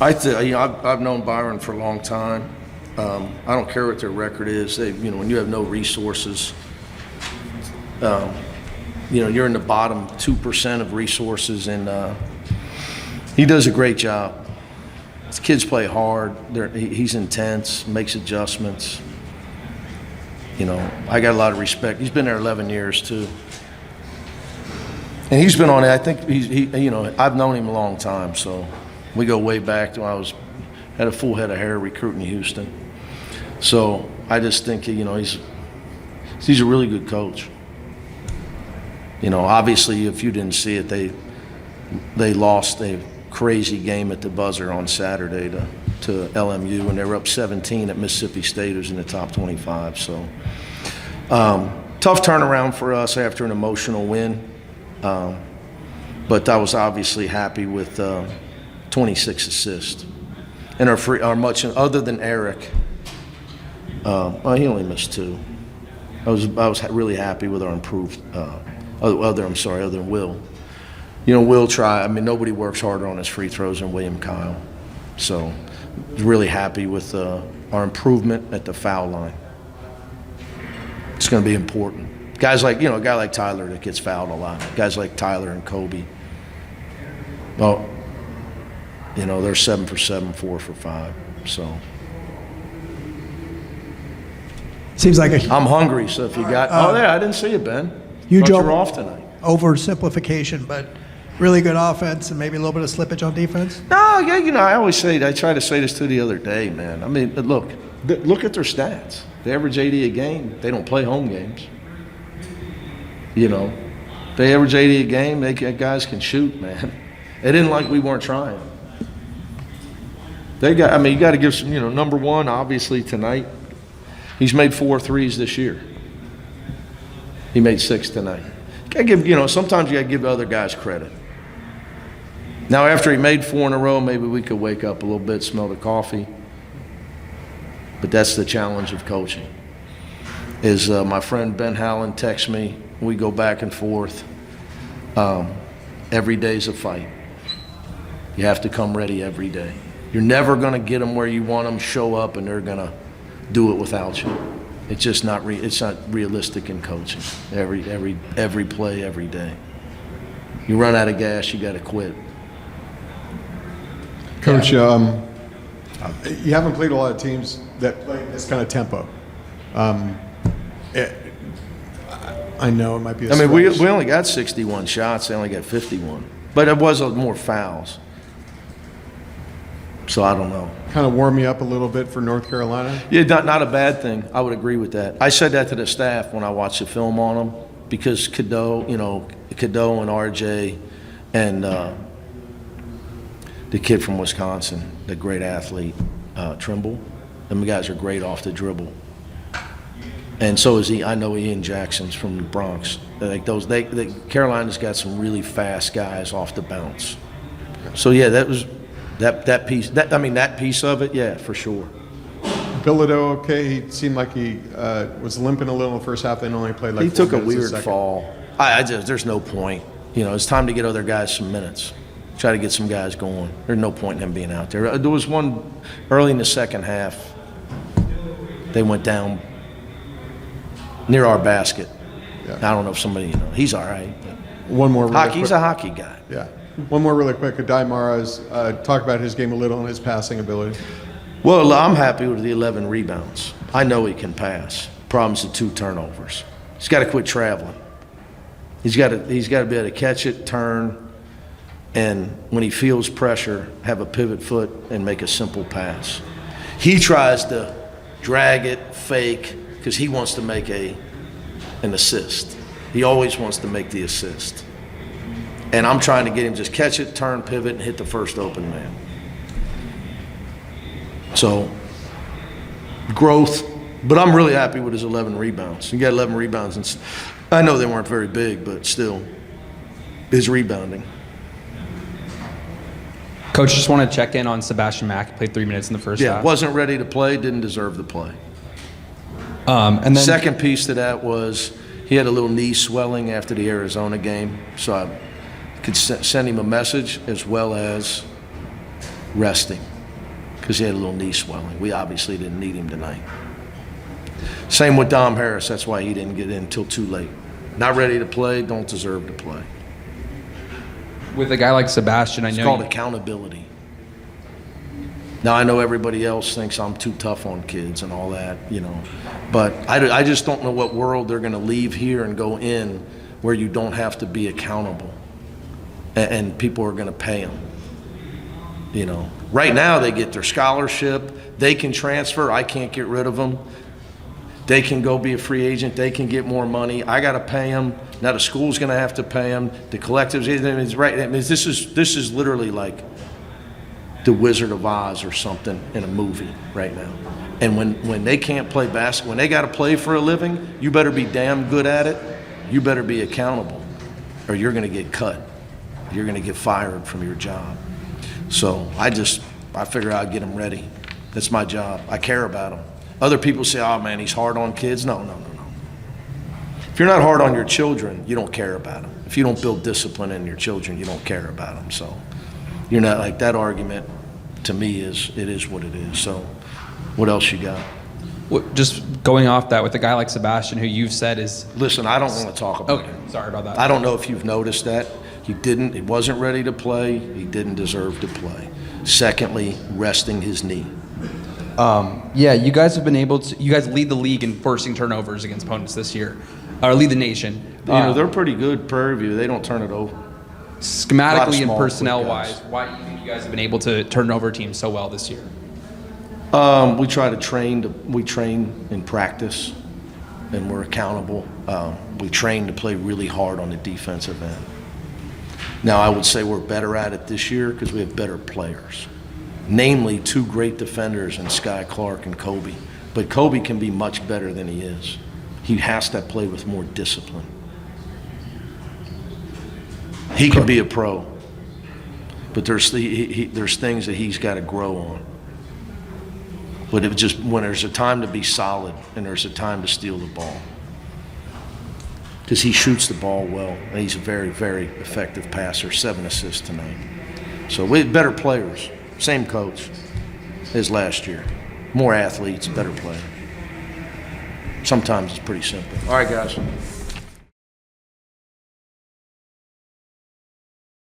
I've known Byron for a long time. I don't care what their record is. When you have no resources, you're in the bottom 2% of resources, and he does a great job. His kids play hard. He's intense, makes adjustments. I got a lot of respect. He's been there 11 years too, and he's been on it. I think I've known him a long time, so we go way back to when I had a full head of hair recruiting Houston. So I just think he's a really good coach. Obviously, if you didn't see it, they lost a crazy game at the buzzer on Saturday to LMU, and they were up 17 at Mississippi State, who's in the top 25. So tough turnaround for us after an emotional win, but I was obviously happy with 26 assists, and our much other than Eric. He only missed 2. I was really happy with our improved. Other than Will. Will try. Nobody works harder on his free throws than William Kyle. So, really happy with our improvement at the foul line. It's going to be important. Guys like a guy like Tyler that gets fouled a lot. Guys like Tyler and Kobe. Well, they're 7 for 7, 4 for 5. So. Seems like I'm hungry, so if you got I didn't see it, Ben. Huge you're off tonight. Oversimplification, but really good offense and maybe a little bit of slippage on defense. No, yeah, I always say I tried to say this to the other day, man. Look at their stats. They average 80 a game. They don't play home games. They average 80 a game. Guys can shoot, man. It isn't like we weren't trying. You got to give some. Number one, obviously tonight. He's made 4 threes this year. He made 6 tonight. Sometimes you got to give other guys credit. Now, after he made 4 in a row, maybe we could wake up a little bit, smell the coffee. But that's the challenge of coaching. Is my friend Ben Hallen texts me. We go back and forth. Every day's a fight. You have to come ready every day. You're never going to get them where you want them, show up, and they're going to do it without you. It's just not it's not realistic in coaching. Every play, every day. You run out of gas, you got to quit. Coach, you haven't played a lot of teams that play this kind of tempo. I know it might be a stretch. We only got 61 shots. They only got 51. But it was more fouls. So I don't know. Kind of warm me up a little bit for North Carolina? Yeah, not a bad thing. I would agree with that. I said that to the staff when I watched the film on them, because Cadeau and RJ and the kid from Wisconsin, the great athlete, Trimble, them guys are great off the dribble. And so is I know Ian Jackson's from the Bronx. Carolina's got some really fast guys off the bounce. So yeah, that was that piece. That piece of it, yeah, for sure. Bilodeau, okay, he seemed like he was limping a little in the first half. Then only played like. He took a weird fall. There's no point. It's time to get other guys some minutes. Try to get some guys going. There's no point in him being out there. There was one early in the second half. They went down near our basket. Yeah. I don't know if somebody, he's all right. One more. He's a hockey guy. Yeah. One more really quick. Adai Maras, talk about his game a little and his passing ability. Well, I'm happy with the 11 rebounds. I know he can pass. Problem's the 2 turnovers. He's got to quit traveling. He's got to be able to catch it, turn, and when he feels pressure, have a pivot foot and make a simple pass. He tries to drag it, fake, because he wants to make an assist. He always wants to make the assist. And I'm trying to get him just catch it, turn, pivot, and hit the first open man. So, growth. But I'm really happy with his 11 rebounds. He got 11 rebounds. And I know they weren't very big, but still, his rebounding. Coach, just want to check in on Sebastian Mack. Played 3 minutes in the first half. Yeah, wasn't ready to play, didn't deserve the play. And then second piece to that was he had a little knee swelling after the Arizona game, so I could send him a message as well as rest him because he had a little knee swelling. We obviously didn't need him tonight. Same with Dom Harris. That's why he didn't get in until too late. Not ready to play, don't deserve to play. With a guy like Sebastian, I It's know called accountability. Now, I know everybody else thinks I'm too tough on kids and all that, you know, but I just don't know what world they're going to leave here and go in where you don't have to be accountable and people are going to pay them. You know, right now they get their scholarship, they can transfer, I can't get rid of them. They can go be a free agent, they can get more money, I got to pay them. Now the school's going to have to pay them. The collectives, it's right. I mean, this is literally like the Wizard of Oz or something in a movie right now. And when they can't play basketball, when they got to play for a living, you better be damn good at it. You better be accountable, or you're going to get cut. You're going to get fired from your job. So I figure I'd get them ready. That's my job. I care about them. Other people say, oh man, he's hard on kids. No. If you're not hard on your children, you don't care about them. If you don't build discipline in your children, you don't care about them. So you're not like that argument to me it is what it is. So what else you got? just going off that with a guy like Sebastian, who you've said is. Listen, I don't want to talk about Okay, it. sorry about that. I don't know if you've noticed that. He wasn't ready to play. He didn't deserve to play. Secondly, resting his knee. Yeah, you guys have been able to. You guys lead the league in forcing turnovers against opponents this year, or lead the nation. You know, they're pretty good, Prairie View. They don't turn it over. Schematically and small, personnel-wise, why do you think you guys have been able to turn over teams so well this year? We try to train. We train in practice, and we're accountable. We train to play really hard on the defensive end. Now, I would say we're better at it this year because we have better players, namely two great defenders in Sky Clark and Kobe. But Kobe can be much better than he is. He has to play with more discipline. He can be a pro, but there's things that he's got to grow on. But it just when there's a time to be solid and there's a time to steal the ball, because he shoots the ball well and he's a very, very effective passer. 7 assists tonight. So we have better players. Same coach as last year. More athletes, better player. Sometimes it's pretty simple. All right, guys.